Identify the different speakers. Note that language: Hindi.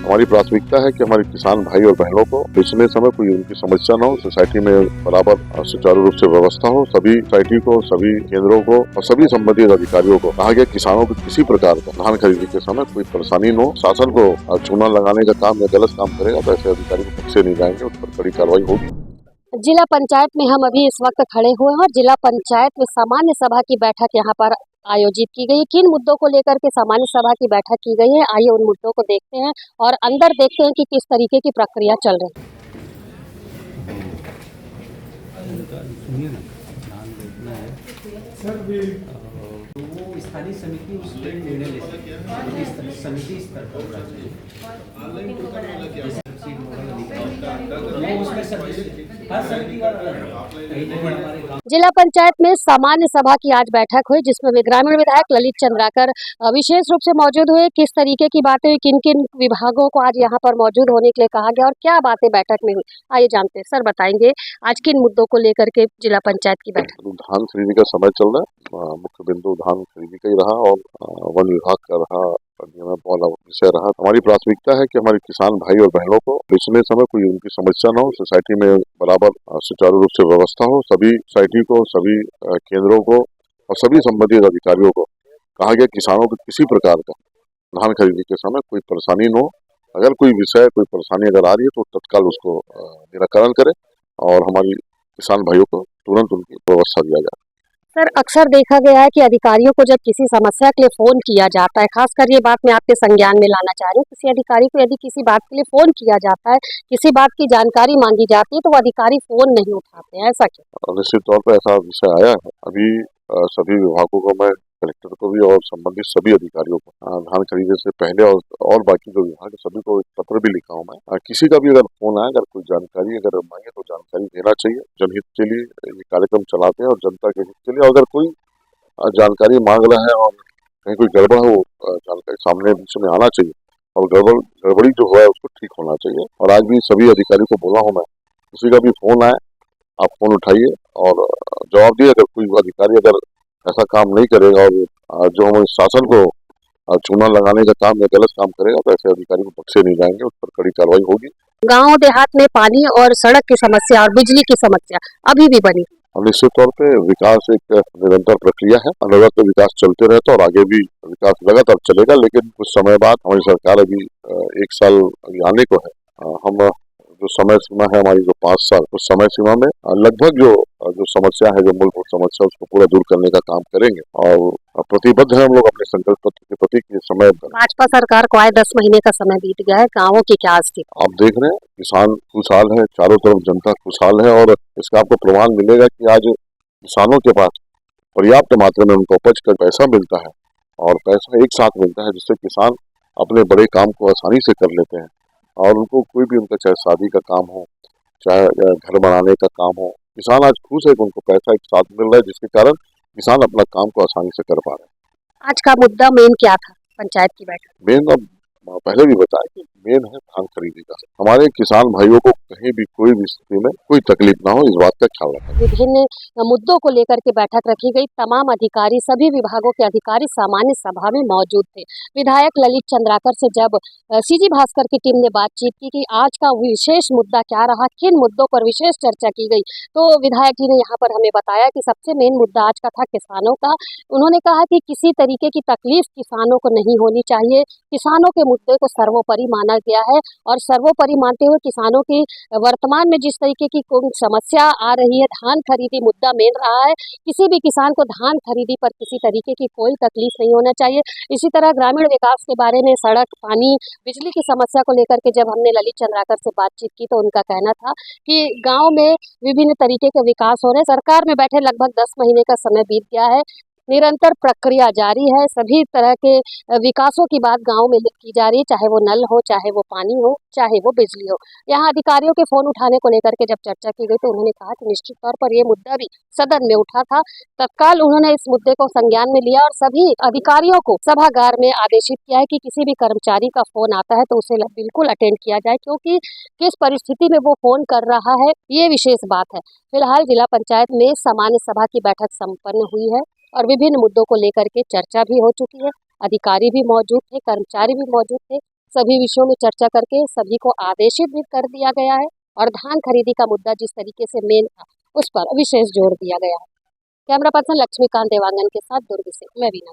Speaker 1: हमारी प्राथमिकता है कि हमारे किसान भाई और बहनों को बेचने समय कोई उनकी समस्या न हो, सोसाइटी में बराबर सुचारू रूप से व्यवस्था हो। सभी सोसाइटी को, सभी केंद्रों को और सभी संबंधित अधिकारियों को कहा गया किसानों को किसी प्रकार का धान खरीदी के समय कोई परेशानी न हो। शासन को चूना लगाने का काम या गलत काम करेगा तो ऐसे अधिकारी को बख्शे नहीं जाएंगे, उस पर कड़ी कार्रवाई होगी।
Speaker 2: जिला पंचायत में हम अभी इस वक्त खड़े हुए हैं और जिला पंचायत में सामान्य सभा की बैठक यहाँ पर आयोजित की गई। किन मुद्दों को लेकर के सामान्य सभा की बैठक की गई है, आइए उन मुद्दों को देखते हैं और अंदर देखते हैं कि किस तरीके की प्रक्रिया चल रही है।
Speaker 3: वो स्थानीय समिति उस पर निर्णय ले सकती है, समिति स्तर पर
Speaker 2: जिला पंचायत में सामान्य सभा की आज बैठक हुई, जिसमें ग्रामीण विधायक ललित चंद्राकर विशेष रूप से मौजूद हुए। किस तरीके की बातें हुई, किन किन विभागों को आज यहाँ पर मौजूद होने के लिए कहा गया और क्या बातें बैठक में हुई, आइए जानते हैं। सर बताएंगे आज किन मुद्दों को लेकर के जिला पंचायत की बैठक।
Speaker 1: धान खरीदी का समय चल रहा है, मुख्य बिंदु धान खरीदी का ही रहा और वन विभाग का रहा, विषय रहा। हमारी प्राथमिकता है कि हमारे किसान भाई और बहनों को बेचने समय कोई उनकी समस्या न हो, सोसाइटी में बराबर सुचारू रूप से व्यवस्था हो। सभी सोसाइटी को, सभी केंद्रों को और सभी संबंधित अधिकारियों को कहा गया किसानों को किसी प्रकार का धान खरीदी के समय कोई परेशानी न हो। अगर कोई विषय, कोई परेशानी अगर आ रही है तो तत्काल उसको निराकरण करे और हमारी किसान भाइयों को तुरंत उनकी व्यवस्था दिया जाए।
Speaker 2: सर अक्सर देखा गया है कि अधिकारियों को जब किसी समस्या के लिए फोन किया जाता है, खासकर ये बात मैं आपके संज्ञान में लाना चाह रही हूँ, किसी अधिकारी को यदि किसी बात के लिए फोन किया जाता है, किसी बात की जानकारी मांगी जाती है तो वो अधिकारी फोन नहीं उठाते हैं, ऐसा क्यों?
Speaker 1: निश्चित तौर पर ऐसा विषय आया है। अभी सभी विभागों को, मैं कलेक्टर को भी और संबंधित सभी अधिकारियों को धान खरीदने से पहले और बाकी जो विभाग है सभी को एक पत्र भी लिखा हूँ मैं। किसी का भी अगर फोन आए, अगर कोई जानकारी अगर मांगे तो जानकारी देना चाहिए। जनहित के लिए ये कार्यक्रम चलाते हैं और जनता के हित के लिए। अगर कोई जानकारी मांग रहा है और कहीं कोई गड़बड़ हो, जानकारी सामने बीच में आना चाहिए और गड़बड़ी जो हुआ है उसको ठीक होना चाहिए। और आज भी सभी अधिकारी को बोला हूँ मैं, किसी का भी फोन आए आप फोन उठाइए और जवाब दिए। अगर कोई अधिकारी अगर ऐसा काम नहीं करेगा और जो हमारे शासन को चूना लगाने का काम या गलत काम करेगा तो ऐसे अधिकारी को बख्शे नहीं जाएंगे, उस पर कड़ी कार्रवाई होगी।
Speaker 2: गांव देहात में पानी और सड़क की समस्या और बिजली की समस्या अभी भी बनी।
Speaker 1: निश्चित तौर पे विकास एक निरंतर प्रक्रिया है, अनवरत विकास चलते रहता है और आगे भी विकास लगातार चलेगा। लेकिन कुछ समय बाद हमारी सरकार अभी 1 साल अभी आने को है, हम जो समय सीमा है हमारी जो 5 साल, उस समय सीमा में लगभग जो समस्या है, जो मूलभूत समस्या, उसको पूरा दूर करने का काम करेंगे और प्रतिबद्ध है हम लोग अपने संकल्प पत्र के प्रति कि समय।
Speaker 2: भाजपा सरकार को आए 10 महीने का समय बीत गया है, गाँवों की क्या स्थिति?
Speaker 1: आप देख रहे हैं किसान खुशहाल है, चारों तरफ जनता खुशहाल है और इसका आपको प्रमाण मिलेगा कि आज किसानों के पास पर्याप्त मात्रा में उनको उपज का पैसा मिलता है और पैसा एक साथ मिलता है, जिससे किसान अपने बड़े काम को आसानी से कर लेते हैं। और उनको कोई भी, उनका चाहे शादी का काम हो, चाहे घर बनाने का काम हो, किसान आज खुश है कि उनको पैसा एक साथ मिल रहा है, जिसके कारण किसान अपना काम को आसानी से कर पा रहे हैं।
Speaker 2: आज का मुद्दा मेन क्या था पंचायत की बैठक?
Speaker 1: मेन, अब पहले भी बताया कि मेन है धान खरीदी का। हमारे किसान भाइयों को कहीं भी कोई भी स्थिति में कोई तकलीफ ना हो, इस बात का ख्याल रखा।
Speaker 2: विभिन्न मुद्दों को लेकर के बैठक रखी गई। तमाम अधिकारी, सभी विभागों के अधिकारी सामान्य सभा में मौजूद थे। विधायक ललित चंद्राकर से जब सीजी भास्कर की टीम ने बातचीत की कि आज का विशेष मुद्दा क्या रहा, किन मुद्दों पर विशेष चर्चा की गई, तो विधायक जी ने यहाँ पर हमें बताया कि सबसे मेन मुद्दा आज का था किसानों का। उन्होंने कहा कि किसी तरीके की तकलीफ किसानों को नहीं होनी चाहिए, किसानों के मुद्दे को सर्वोपरि माना गया है और सर्वोपरि मानते हुए किसानों की वर्तमान में जिस तरीके की समस्या आ रही है, धान खरीदी मुद्दा मेन रहा है। किसी भी किसान को धान खरीदी पर किसी तरीके की कोई तकलीफ नहीं होना चाहिए। इसी तरह ग्रामीण विकास के बारे में, सड़क, पानी, बिजली की समस्या को लेकर के जब हमने ललित चंद्राकर से बातचीत की तो उनका कहना था कि गाँव में विभिन्न तरीके के विकास हो रहे हैं। सरकार में बैठे लगभग 10 महीने का समय बीत गया है, निरंतर प्रक्रिया जारी है। सभी तरह के विकासों की बात गांव में की जा रही है, चाहे वो नल हो, चाहे वो पानी हो, चाहे वो बिजली हो। यहाँ अधिकारियों के फोन उठाने को लेकर के जब चर्चा की गई तो उन्होंने कहा कि निश्चित तौर पर ये मुद्दा भी सदन में उठा था। तत्काल उन्होंने इस मुद्दे को संज्ञान में लिया और सभी अधिकारियों को सभागार में आदेशित किया है कि किसी भी कर्मचारी का फोन आता है तो उसे बिल्कुल अटेंड किया जाए, क्योंकि किस परिस्थिति में वो फोन कर रहा है ये विशेष बात है। फिलहाल जिला पंचायत में सामान्य सभा की बैठक संपन्न हुई है और विभिन्न मुद्दों को लेकर के चर्चा भी हो चुकी है। अधिकारी भी मौजूद थे, कर्मचारी भी मौजूद थे, सभी विषयों में चर्चा करके सभी को आदेशित भी कर दिया गया है और धान खरीदी का मुद्दा जिस तरीके से मेन था उस पर विशेष जोर दिया गया है। कैमरा पर्सन लक्ष्मीकांत देवांगन के साथ दुर्ग से मैं वीना।